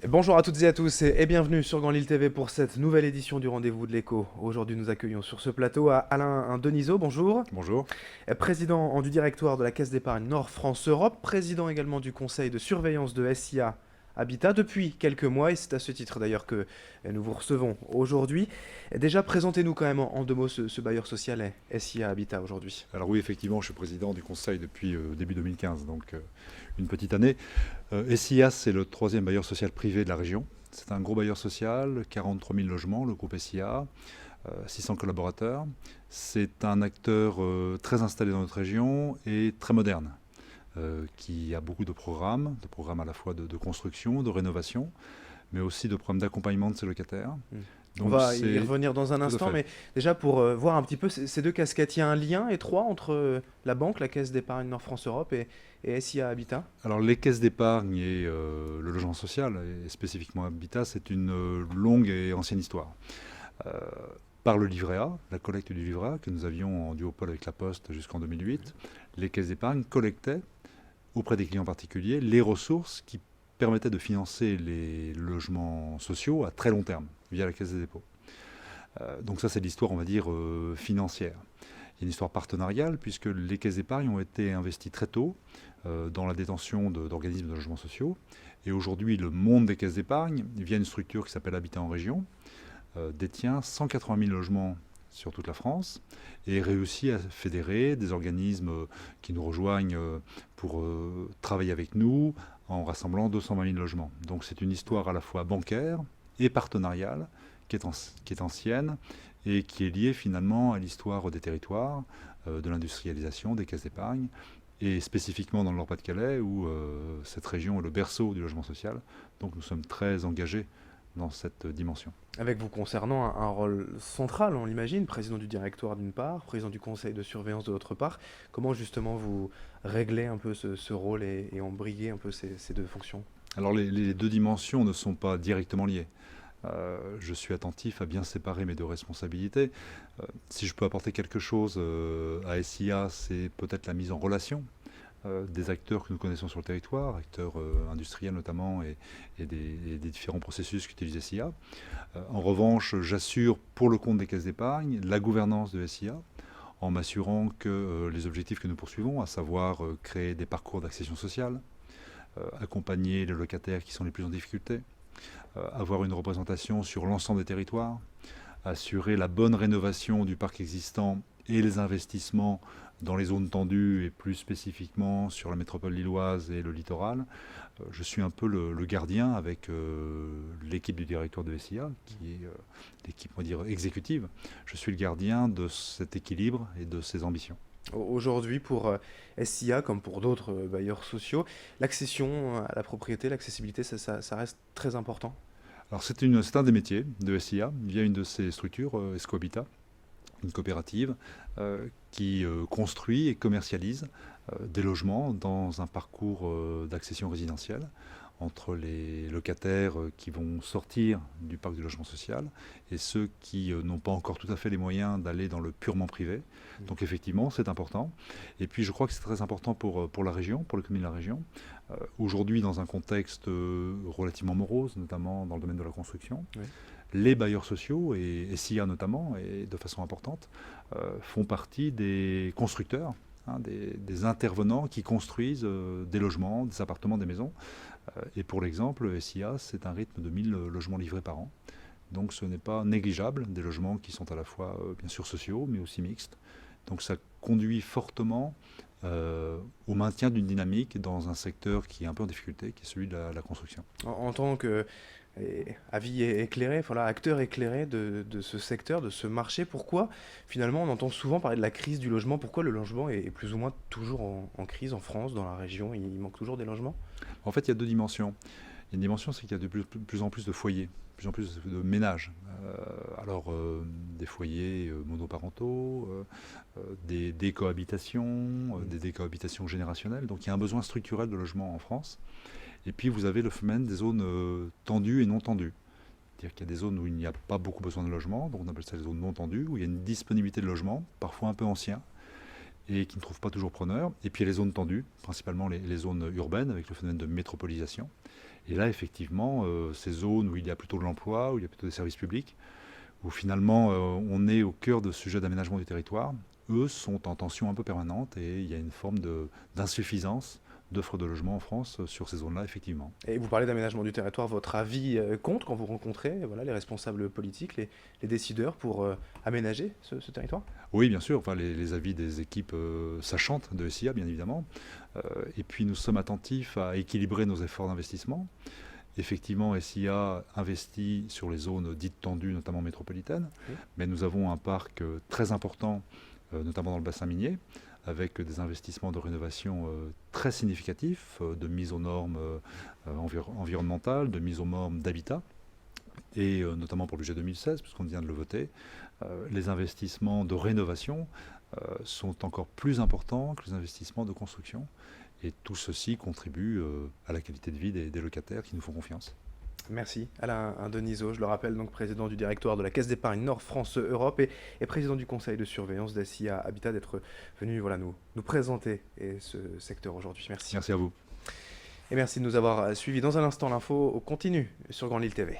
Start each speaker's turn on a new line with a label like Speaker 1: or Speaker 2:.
Speaker 1: Bonjour à toutes et à tous et bienvenue sur Grand Lille TV pour cette nouvelle édition du Rendez-vous de l'Écho. Aujourd'hui, nous accueillons sur ce plateau Alain Denisot, bonjour.
Speaker 2: Bonjour.
Speaker 1: Président du directoire de la Caisse d'épargne Nord-France-Europe, président également du conseil de surveillance de SIA Habitat depuis quelques mois, et c'est à ce titre d'ailleurs que nous vous recevons aujourd'hui. Déjà, présentez-nous quand même en deux mots ce bailleur social SIA Habitat aujourd'hui.
Speaker 2: Alors oui, effectivement, je suis président du conseil depuis début 2015, donc une petite année. SIA, c'est le troisième bailleur social privé de la région. C'est un gros bailleur social, 43 000 logements, le groupe SIA, 600 collaborateurs. C'est un acteur très installé dans notre région et très moderne, qui a beaucoup de programmes à la fois de construction, de rénovation, mais aussi de programmes d'accompagnement de ses locataires.
Speaker 1: Hmm. On
Speaker 2: Donc
Speaker 1: va y
Speaker 2: c'est
Speaker 1: revenir dans un
Speaker 2: tout à
Speaker 1: instant,
Speaker 2: fait.
Speaker 1: mais déjà pour voir un petit peu ces deux casquettes, il y a un lien étroit entre la banque, la Caisse d'épargne Nord-France-Europe et SIA Habitat.
Speaker 2: Alors les caisses d'épargne et le logement social, et spécifiquement Habitat, c'est une longue et ancienne histoire. Euh, Par le livret A, la collecte du livret A que nous avions en duopole avec la Poste jusqu'en 2008, les caisses d'épargne collectaient auprès des clients particuliers les ressources qui permettaient de financer les logements sociaux à très long terme via la Caisse des dépôts. Donc ça c'est l'histoire, on va dire, financière. Il y a une histoire partenariale puisque les caisses d'épargne ont été investies très tôt dans la détention d'organismes de logements sociaux. Et aujourd'hui, le monde des caisses d'épargne, via une structure qui s'appelle Habitat en région, détient 180 000 logements sur toute la France et réussit à fédérer des organismes qui nous rejoignent pour travailler avec nous en rassemblant 220 000 logements. Donc c'est une histoire à la fois bancaire et partenariale qui est ancienne et qui est liée finalement à l'histoire des territoires, de l'industrialisation, des caisses d'épargne, et spécifiquement dans le Nord-Pas-de-Calais où cette région est le berceau du logement social. Donc nous sommes très engagés dans cette dimension.
Speaker 1: Avec vous concernant un rôle central, on l'imagine, président du directoire d'une part, président du conseil de surveillance de l'autre part. Comment justement vous réglez un peu ce rôle et embriguez un peu ces deux fonctions?
Speaker 2: Alors les deux dimensions ne sont pas directement liées. Je suis attentif à bien séparer mes deux responsabilités. Si je peux apporter quelque chose à SIA, c'est peut-être la mise en relation des acteurs que nous connaissons sur le territoire, acteurs industriels notamment, et des différents processus qu'utilise SIA. En revanche, j'assure pour le compte des caisses d'épargne la gouvernance de SIA, en m'assurant que les objectifs que nous poursuivons, à savoir créer des parcours d'accession sociale, accompagner les locataires qui sont les plus en difficulté, avoir une représentation sur l'ensemble des territoires, assurer la bonne rénovation du parc existant et les investissements dans les zones tendues et plus spécifiquement sur la métropole lilloise et le littoral. Je suis un peu le gardien avec l'équipe du directoire de SIA, qui est l'équipe, on va dire, exécutive. Je suis le gardien de cet équilibre et de ses ambitions.
Speaker 1: Aujourd'hui, pour SIA, comme pour d'autres bailleurs sociaux, l'accession à la propriété, l'accessibilité, ça reste très important.
Speaker 2: Alors c'est un des métiers de SIA via une de ses structures, Escohabitat, une coopérative qui construit et commercialise des logements dans un parcours d'accession résidentielle entre les locataires qui vont sortir du parc du logement social et ceux qui n'ont pas encore tout à fait les moyens d'aller dans le purement privé. Donc effectivement, c'est important. Et puis je crois que c'est très important pour la région, pour l'économie de la région. Aujourd'hui, dans un contexte relativement morose, notamment dans le domaine de la construction,
Speaker 1: Oui.
Speaker 2: les bailleurs sociaux, et SIA notamment, et de façon importante, font partie des constructeurs, hein, des intervenants qui construisent des logements, des appartements, des maisons. Et pour l'exemple, SIA, c'est un rythme de 1000 logements livrés par an. Donc ce n'est pas négligeable, des logements qui sont à la fois bien sûr sociaux, mais aussi mixtes. Donc ça conduit fortement au maintien d'une dynamique dans un secteur qui est un peu en difficulté, qui est celui de la construction.
Speaker 1: En tant que avis éclairé, voilà, acteur éclairé de ce secteur, de ce marché, pourquoi finalement on entend souvent parler de la crise du logement? Pourquoi le logement est plus ou moins toujours en crise en France, dans la région? Il manque toujours des logements?
Speaker 2: En fait, il y a deux dimensions. Il y a une dimension, c'est qu'il y a de plus en plus de foyers, de plus en plus de ménages. Des foyers monoparentaux, des cohabitations, des décohabitations générationnelles. Donc il y a un besoin structurel de logement en France. Et puis vous avez le phénomène des zones tendues et non tendues. C'est-à-dire qu'il y a des zones où il n'y a pas beaucoup besoin de logement, donc on appelle ça les zones non tendues, où il y a une disponibilité de logement, parfois un peu ancien, et qui ne trouvent pas toujours preneur. Et puis il y a les zones tendues, principalement les zones urbaines, avec le phénomène de métropolisation. Et là, effectivement, ces zones où il y a plutôt de l'emploi, où il y a plutôt des services publics, où finalement on est au cœur de ce sujet d'aménagement du territoire, eux sont en tension un peu permanente et il y a une forme d'insuffisance d'offres de logement en France sur ces zones-là, effectivement.
Speaker 1: Et vous parlez d'aménagement du territoire, votre avis compte quand vous rencontrez voilà, les responsables politiques, les décideurs pour aménager ce territoire?
Speaker 2: Oui, bien sûr, enfin, les avis des équipes sachantes de SIA, bien évidemment. Et puis nous sommes attentifs à équilibrer nos efforts d'investissement. Effectivement, SIA investit sur les zones dites tendues, notamment métropolitaines,
Speaker 1: Oui.
Speaker 2: mais nous avons un parc très important, notamment dans le bassin minier, avec des investissements de rénovation très significatifs, de mise aux normes environnementales, de mise aux normes d'habitat, et notamment pour le budget 2016, puisqu'on vient de le voter, les investissements de rénovation sont encore plus importants que les investissements de construction. Et tout ceci contribue à la qualité de vie des locataires qui nous font confiance.
Speaker 1: Merci. Alain Denisot, je le rappelle, donc président du directoire de la Caisse d'épargne Nord France Europe et président du conseil de surveillance d'SIA Habitat, d'être venu voilà, nous présenter ce secteur aujourd'hui. Merci.
Speaker 2: Merci à vous.
Speaker 1: Et merci de nous avoir suivis. Dans un instant, l'info continue sur Grand Lille TV.